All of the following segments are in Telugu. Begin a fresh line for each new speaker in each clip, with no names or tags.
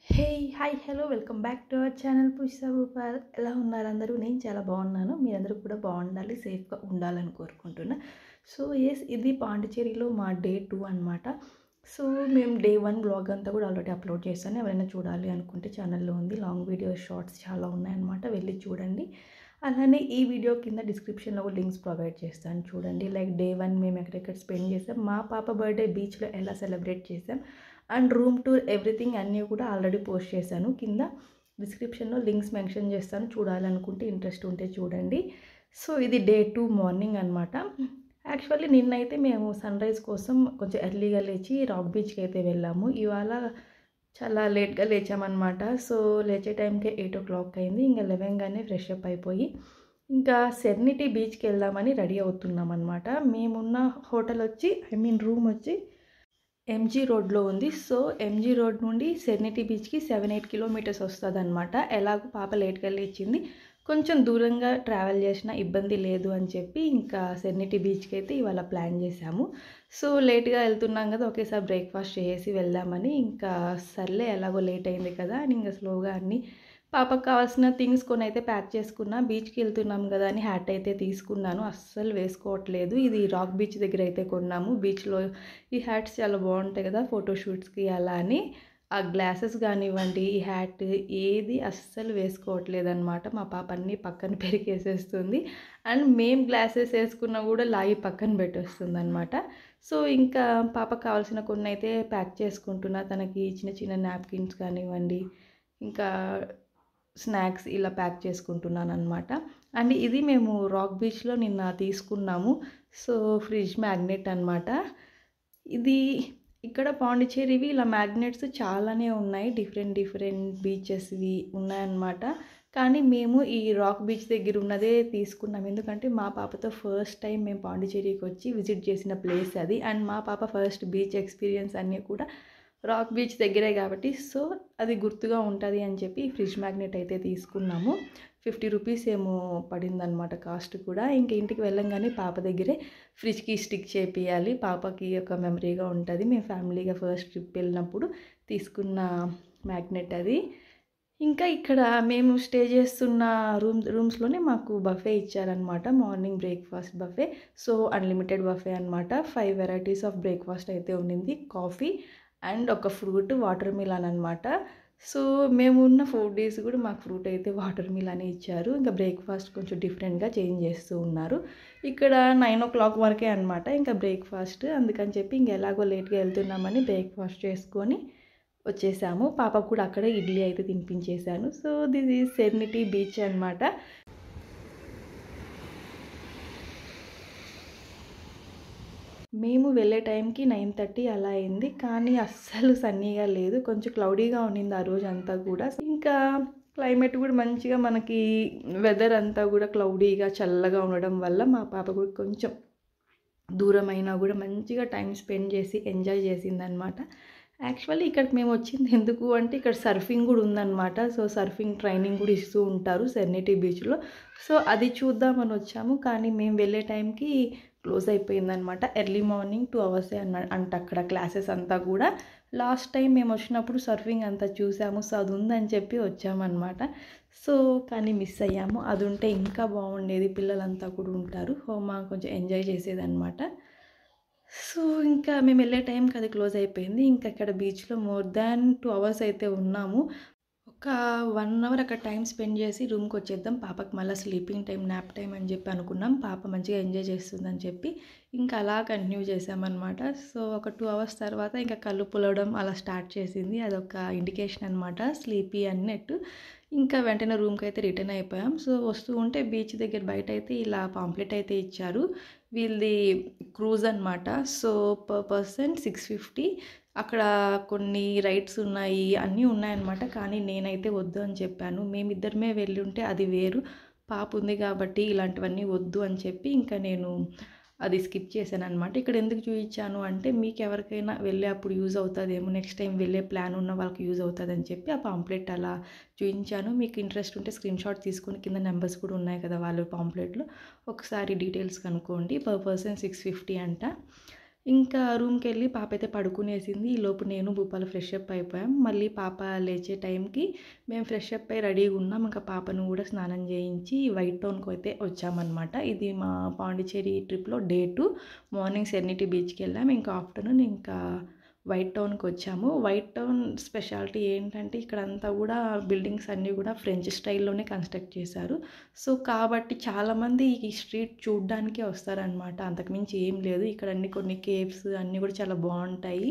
Hey hi hello welcome back to our channel Pushpa Bhupal. ఎలా ఉన్నారు అందరూ? నేను చాలా బాగున్నాను. మీరందరూ కూడా బాగుండాలి, సేఫ్గా ఉండాలని కోరుకుంటున్నా. సో ఇది పాండిచ్చేరిలో మా డే 2 అనమాట. సో మేము డే 1 బ్లాగ్ అంతా కూడా ఆల్రెడీ అప్లోడ్ చేశాను. ఎవరైనా చూడాలి అనుకుంటే ఛానల్లో ఉంది. లాంగ్ వీడియోస్, షార్ట్స్ చాలా ఉన్నాయన్నమాట, వెళ్ళి చూడండి. అలానే ఈ వీడియో కింద డిస్క్రిప్షన్లో లింక్స్ ప్రొవైడ్ చేస్తాను, చూడండి. లైక్ డే 1 మేము ఎక్కడెక్కడ స్పెండ్ చేసాం, మా పాప బర్త్డే బీచ్లో ఎలా సెలబ్రేట్ చేసాం, అండ్ రూమ్ టూర్ ఎవ్రీథింగ్ అన్నీ కూడా ఆల్రెడీ పోస్ట్ చేశాను. కింద డిస్క్రిప్షన్లో లింక్స్ మెన్షన్ చేస్తాను, చూడాలనుకుంటే ఇంట్రెస్ట్ ఉంటే చూడండి. సో ఇది డే 2 మార్నింగ్ అనమాట. యాక్చువల్లీ నిన్నైతే మేము సన్ రైజ్ కోసం కొంచెం ఎర్లీగా లేచి రాక్ బీచ్కి అయితే వెళ్ళాము. ఇవాళ చాలా లేట్గా లేచామన్నమాట. సో లేచే టైంకే 8 o'clock అయింది. ఇంకా 11గానే ఫ్రెష్ అప్ అయిపోయి ఇంకా సెరెనిటీ బీచ్కి వెళ్దామని రెడీ అవుతున్నాం అనమాట. మేమున్న హోటల్ వచ్చి రూమ్ వచ్చి ఎంజీ రోడ్లో ఉంది. సో ఎంజీ రోడ్ నుండి సెరెనిటీ బీచ్కి 7-8 kilometers వస్తుంది అనమాట. ఎలాగో పాప లేట్గా లేచింది, కొంచెం దూరంగా ట్రావెల్ చేసిన ఇబ్బంది లేదు అని చెప్పి ఇంకా సెరెనిటీ బీచ్కి అయితే ఇవాళ ప్లాన్ చేశాము. సో లేట్గా వెళ్తున్నాం కదా, ఒకేసారి బ్రేక్ఫాస్ట్ చేసి వెళ్దామని ఇంకా సర్లే ఎలాగో లేట్ అయింది కదా అని ఇంకా స్లోగా అన్నీ పాపకు కావాల్సిన థింగ్స్ కొన్ని అయితే ప్యాక్ చేసుకున్నా. బీచ్కి వెళ్తున్నాం కదా అని హ్యాట్ అయితే తీసుకున్నాను, అస్సలు వేసుకోవట్లేదు. ఇది రాక్ బీచ్ దగ్గర అయితే కొన్నాము. బీచ్లో ఈ హ్యాట్స్ చాలా బాగుంటాయి కదా ఫోటోషూట్స్కి అలా అని. ఆ గ్లాసెస్ కానివ్వండి, ఈ హ్యాట్ ఏది అస్సలు వేసుకోవట్లేదు అనమాట. మా పాప అన్నీ పక్కన పెరికేసేస్తుంది, అండ్ మేము గ్లాసెస్ వేసుకున్నా కూడా లాగి పక్కన పెట్టేస్తుంది అనమాట. సో ఇంకా పాపకు కావాల్సిన కొన్ని అయితే ప్యాక్ చేసుకుంటున్నా. తనకి చిన్న చిన్న నాప్కిన్స్ కానివ్వండి, ఇంకా స్నాక్స్ ఇలా ప్యాక్ చేసుకుంటున్నాను అనమాట. అండ్ ఇది మేము రాక్ బీచ్లో నిన్న తీసుకున్నాము. సో ఫ్రిడ్జ్ మ్యాగ్నెట్ అనమాట ఇది. ఇక్కడ పాండిచ్చేరివి ఇలా మ్యాగ్నెట్స్ చాలానే ఉన్నాయి, డిఫరెంట్ బీచెస్వి ఉన్నాయన్నమాట. కానీ మేము ఈ రాక్ బీచ్ దగ్గర ఉన్నదే తీసుకున్నాం, ఎందుకంటే మా పాపతో ఫస్ట్ టైం మేము పాండిచ్చేరికి వచ్చి విజిట్ చేసిన ప్లేస్ అది. అండ్ మా పాప ఫస్ట్ బీచ్ ఎక్స్పీరియన్స్ అన్నీ కూడా రాక్ బీచ్ దగ్గరే కాబట్టి సో అది గుర్తుగా ఉంటుంది అని చెప్పి ఫ్రిడ్జ్ మ్యాగ్నెట్ అయితే తీసుకున్నాము. 50 rupees ఏమో పడిందనమాట కాస్ట్ కూడా. ఇంక ఇంటికి వెళ్ళంగానే పాప దగ్గరే ఫ్రిడ్జ్కి స్టిక్ చేపియాలి, పాపకి ఒక మెమరీగా ఉంటుంది. మేము ఫ్యామిలీగా ఫస్ట్ ట్రిప్ వెళ్ళినప్పుడు తీసుకున్న మ్యాగ్నెట్ అది. ఇంకా ఇక్కడ మేము స్టే చేస్తున్న రూమ్స్లోనే మాకు బఫే ఇచ్చారనమాట, morning breakfast buffet. So unlimited buffet అనమాట. 5 varieties ఆఫ్ బ్రేక్ఫాస్ట్ అయితే ఉండింది, కాఫీ అండ్ ఒక ఫ్రూట్, వాటర్ మిలన్ అనమాట. సో మేము ఉన్న 4 days కూడా మాకు ఫ్రూట్ అయితే వాటర్ మిలన్ ఇచ్చారు. ఇంకా బ్రేక్ఫాస్ట్ కొంచెం డిఫరెంట్గా చేంజ్ చేస్తూ ఉన్నారు. ఇక్కడ 9 o'clock వరకే అనమాట ఇంకా బ్రేక్ఫాస్ట్. అందుకని చెప్పి ఇంక ఎలాగో లేట్గా వెళ్తున్నామని బ్రేక్ఫాస్ట్ చేసుకొని వచ్చేసాము. పాపకు కూడా అక్కడే ఇడ్లీ అయితే తినిపించేశాను. So this is Serenity beach అనమాట. మేము వెళ్ళే టైంకి 9:30 అలా అయింది, కానీ అస్సలు సన్నీగా లేదు, కొంచెం క్లౌడీగా ఉండింది ఆ రోజు అంతా కూడా. ఇంకా క్లైమేట్ కూడా మంచిగా, మనకి వెదర్ అంతా కూడా క్లౌడీగా చల్లగా ఉండడం వల్ల మా పాప కూడా కొంచెం దూరమైనా కూడా మంచిగా టైం స్పెండ్ చేసి ఎంజాయ్ చేసిందనమాట. యాక్చువల్లీ ఇక్కడికి మేము వచ్చింది ఎందుకు అంటే ఇక్కడ సర్ఫింగ్ కూడా ఉందన్నమాట. సో సర్ఫింగ్ ట్రైనింగ్ కూడా ఇస్తూ ఉంటారు సెరెనిటీ బీచ్లో. సో అది చూద్దామని వచ్చాము, కానీ మేము వెళ్ళే టైంకి క్లోజ్ అయిపోయిందనమాట. ఎర్లీ మార్నింగ్ 2 hours అంట అక్కడ క్లాసెస్ అంతా కూడా. లాస్ట్ టైం మేము వచ్చినప్పుడు సర్ఫింగ్ అంతా చూసాము, సో అది ఉందని చెప్పి వచ్చామన్నమాట. సో కానీ మిస్ అయ్యాము, అది ఉంటే ఇంకా బాగుండేది, పిల్లలంతా కూడా ఉంటారు, హోమా కొంచెం ఎంజాయ్ చేసేదన్నమాట. సో ఇంకా మేము వెళ్ళే టైంకి అది క్లోజ్ అయిపోయింది. ఇంకా ఇక్కడ బీచ్లో మోర్ దాన్ 2 hours అయితే ఉన్నాము. ఒక 1 hour అక్కడ టైం స్పెండ్ చేసి రూమ్కి వచ్చేద్దాం, పాపకి మళ్ళీ స్లీపింగ్ టైం, నాప్ టైం అని చెప్పి అనుకున్నాం. పాప మంచిగా ఎంజాయ్ చేస్తుందని చెప్పి ఇంకా అలా కంటిన్యూ చేసామన్నమాట. సో ఒక 2 hours తర్వాత ఇంకా కళ్ళు పులవడం అలా స్టార్ట్ చేసింది, అదొక ఇండికేషన్ అనమాట స్లీపీ అన్నట్టు. ఇంకా వెంటనే రూమ్కి అయితే రిటర్న్ అయిపోయాం. సో వస్తూ ఉంటే బీచ్ దగ్గర బయట అయితే ఇలా పాంప్లెట్ అయితే ఇచ్చారు, వీళ్ళది క్రూజ్ అనమాట. So per person 650. అక్కడ కొన్ని రైడ్స్ ఉన్నాయి, అన్నీ ఉన్నాయన్నమాట. కానీ నేనైతే వద్దు అని చెప్పాను, మేమిద్దరమే వెళ్ళి ఉంటే అది వేరు, పాప ఉంది కాబట్టి ఇలాంటివన్నీ వద్దు అని చెప్పి ఇంకా నేను అది స్కిప్ చేశాను అనమాట. ఇక్కడ ఎందుకు చూపించాను అంటే మీకు ఎవరికైనా వెళ్ళే అప్పుడు యూజ్ అవుతుందేమో, నెక్స్ట్ టైం వెళ్ళే ప్లాన్ ఉన్న వాళ్ళకి యూజ్ అవుతుంది అని చెప్పి ఆ పాంప్లెట్ అలా చూపించాను. మీకు ఇంట్రెస్ట్ ఉంటే స్క్రీన్ షాట్ తీసుకొని కింద నెంబర్స్ కూడా ఉన్నాయి కదా వాళ్ళు పాంప్లెట్లో, ఒకసారి డీటెయిల్స్ కనుక్కోండి. పర్ పర్సన్ 650 అంట. ఇంకా రూమ్‌కెళ్ళి పాప అయితే పడుకునేసింది. ఈలోపు నేను భూపాలు ఫ్రెష్ అప్ అయిపోయాం. మళ్ళీ పాప లేచే టైంకి మేము ఫ్రెష్ అప్ అయ్యి రెడీగా ఉన్నాం. ఇంకా పాపను కూడా స్నానం చేయించి వైట్ టౌన్‌కి అయితే వచ్చామన్నమాట. ఇది మా పాండిచ్చేరి ట్రిప్‌లో డే 2 మార్నింగ్ సెరెనిటీ బీచ్‌కి వెళ్ళాం. ఇంకా ఆఫ్టర్‌నూన్ ఇంకా వైట్ టౌన్‌కి వచ్చాము. వైట్ టౌన్ స్పెషాలిటీ ఏంటంటే ఇక్కడంతా కూడా బిల్డింగ్స్ అన్నీ కూడా ఫ్రెంచ్ స్టైల్‌లోనే కన్‌స్ట్రక్ట్ చేశారు. సో, కాబట్టి చాలామంది ఈ స్ట్రీట్ చూడ్డానికే వస్తారనమాట. అంతకుమించి ఏం లేదు. ఇక్కడ అన్ని కొన్ని కేవ్స్ అన్నీ కూడా చాలా బావుంటాయి.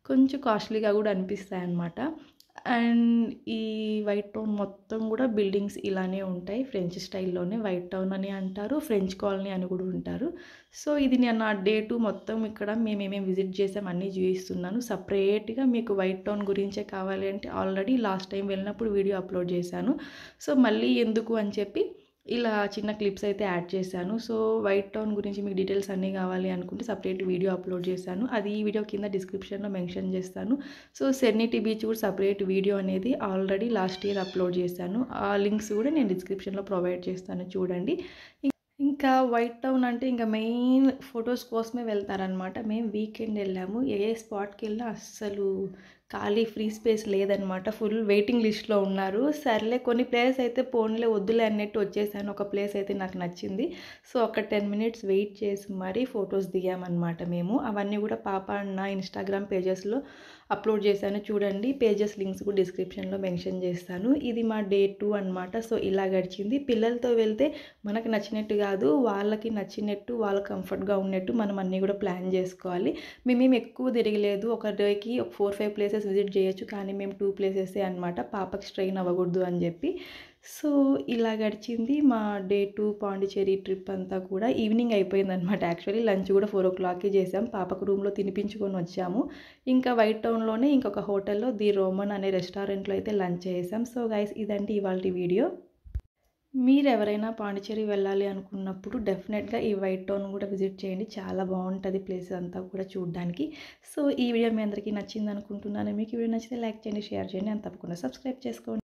కొంచెం కాస్ట్‌లీగా కూడా అనిపిస్తాయన్నమాట. అండ్ ఈ వైట్ టౌన్ మొత్తం కూడా బిల్డింగ్స్ ఇలానే ఉంటాయి. ఫ్రెంచ్ స్టైల్‌లోనే వైట్ టౌన్ అని అంటారు. ఫ్రెంచ్ కాలనీ అని కూడా ఉంటారు. సో, ఇది నేను నా డే 2 మొత్తం ఇక్కడ మేమేమేమి విజిట్ చేసాం అన్నీ చూపిస్తున్నాను. సపరేట్‌గా మీకు వైట్ టౌన్ గురించే కావాలి అంటే ఆల్రెడీ లాస్ట్ టైం వెళ్ళినప్పుడు వీడియో అప్లోడ్ చేశాను. సో, మళ్ళీ ఎందుకు అని చెప్పి ఇలా చిన్న క్లిప్స్ అయితే యాడ్ చేశాను. సో, వైట్ టౌన్ గురించి మీకు డీటెయిల్స్ అన్నీ కావాలి అనుకుంటే సపరేట్ వీడియో అప్లోడ్ చేశాను. అది ఈ వీడియో కింద డిస్క్రిప్షన్‌లో మెన్షన్ చేస్తాను. సో, సెరెనిటీ బీచ్ కూడా సపరేట్ వీడియో అనేది ఆల్రెడీ లాస్ట్ ఇయర్ అప్లోడ్ చేశాను. ఆ లింక్స్ కూడా నేను డిస్క్రిప్షన్‌లో ప్రొవైడ్ చేస్తాను చూడండి. ఇంకా వైట్ టౌన్ అంటే ఇంకా మెయిన్ ఫొటోస్ కోసమే వెళ్తారనమాట. మేము వీకెండ్ వెళ్ళాము. ఏ స్పాట్‌కెళ్ళినా అస్సలు ఖాళీ ఫ్రీ స్పేస్ లేదనమాట. ఫుల్ వెయిటింగ్ లిస్ట్‌లో ఉన్నారు. సర్లే కొన్ని ప్లేస్ అయితే పోనీలే వద్దులే అన్నట్టు వచ్చేసాను. ఒక ప్లేస్ అయితే నాకు నచ్చింది. సో, ఒక 10 మినిట్స్ వెయిట్ చేసి మరీ ఫొటోస్ దిగామన్నమాట మేము. అవన్నీ కూడా పాప నా ఇన్‌స్టాగ్రామ్ పేజెస్‌లో అప్లోడ్ చేశాను చూడండి. పేజెస్ లింక్స్ కూడా డిస్క్రిప్షన్‌లో మెన్షన్ చేస్తాను. ఇది మా డే 2 అనమాట. సో, ఇలా గడిచింది. పిల్లలతో వెళ్తే మనకు నచ్చినట్టు కాదు, వాళ్ళకి నచ్చినట్టు, వాళ్ళకి కంఫర్ట్‌గా ఉన్నట్టు మనం అన్నీ కూడా ప్లాన్ చేసుకోవాలి. మేమేమి ఎక్కువ తిరగలేదు. ఒక డేకి ఒక 4, 5 ప్లేసెస్ విజిట్ చేయొచ్చు. కానీ మేము 2 ప్లేసెసే అనమాట. పాపకి స్ట్రెయిన్ అవ్వకూడదు అని చెప్పి. సో, ఇలా గడిచింది మా డే 2 పాండిచ్చేరి ట్రిప్ అంతా కూడా. ఈవినింగ్ అయిపోయిందనమాట. యాక్చువల్లీ లంచ్ కూడా 4:00కి చేసాం. పాపకు రూమ్‌లో తినిపించుకొని వచ్చాము. ఇంకా వైట్ టౌన్‌లోనే ఇంకొక హోటల్‌లో ది రోమన్ అనే రెస్టారెంట్‌లో అయితే లంచ్ చేసాం. సో, గైస్ ఇదండి ఇవాల్టి వీడియో. మీరెవరైనా పాండిచ్చేరి వెళ్ళాలి అనుకున్నప్పుడు డెఫినెట్‌గా ఈ వైట్ టౌన్ కూడా విజిట్ చేయండి. చాలా బావుంటది ప్లేస్ అంతా కూడా చూడ్డానికి. సో, ఈ వీడియో మీ అందరికీ నచ్చిందనుకుంటున్నాను. మీకు ఈ వీడియో నచ్చితే లైక్ చేయండి, షేర్ చేయండి అండ్ తప్పకుండా సబ్స్క్రైబ్ చేసుకోండి.